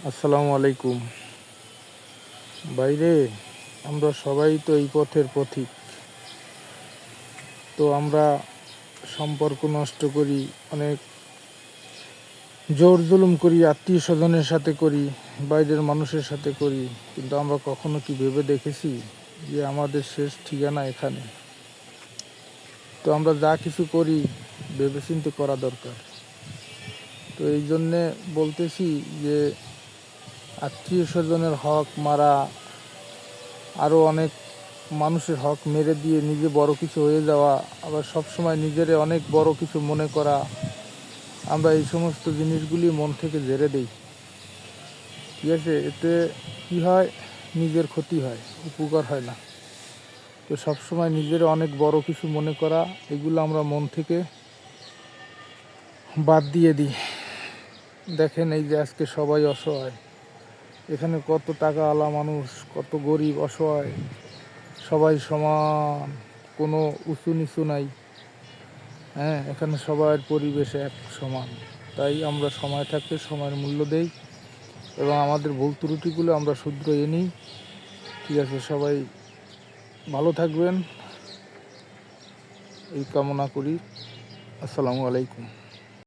আসসালামু আলাইকুম। বাইরে আমরা সবাই তো এই পথের পথিক। তো আমরা সম্পর্ক নষ্ট করি, অনেক জোর জুলুম করি, আত্মীয় স্বজনের সাথে করি, বাইরের মানুষের সাথে করি। কিন্তু আমরা কখনো কি ভেবে দেখেছি যে আমাদের শেষ ঠিকানা এখানে? তো আমরা যা কিছু করি ভেবেচিন্তে করা দরকার। তো এই জন্যে বলতেছি যে আত্মীয় স্বজনের হক মারা, আরও অনেক মানুষের হক মেরে দিয়ে নিজে বড় কিছু হয়ে যাওয়া, আবার সবসময় নিজেরে অনেক বড় কিছু মনে করা, আমরা এই সমস্ত জিনিসগুলি মন থেকে ঝেড়ে দিই। ঠিক আছে? এতে কী হয়, নিজের ক্ষতি হয়, উপকার হয় না। তো সবসময় নিজের অনেক বড় কিছু মনে করা, এগুলো আমরা মন থেকে বাদ দিয়ে দিই। দেখেন, এই যে আজকে সবাই অসহায়, এখানে কত টাকাওয়ালা মানুষ, কত গরিব অসহায়, সবাই সমান, কোনো উঁচু নিচু নাই। এখানে সবার পরিবেশ এক সমান। তাই আমরা সময় থাকতে সময়ের মূল্য দেই এবং আমাদের ভুল ত্রুটিগুলো আমরা শুধরে নিই। ঠিক আছে? সবাই ভালো থাকবেন এই কামনা করি। আসসালামু আলাইকুম।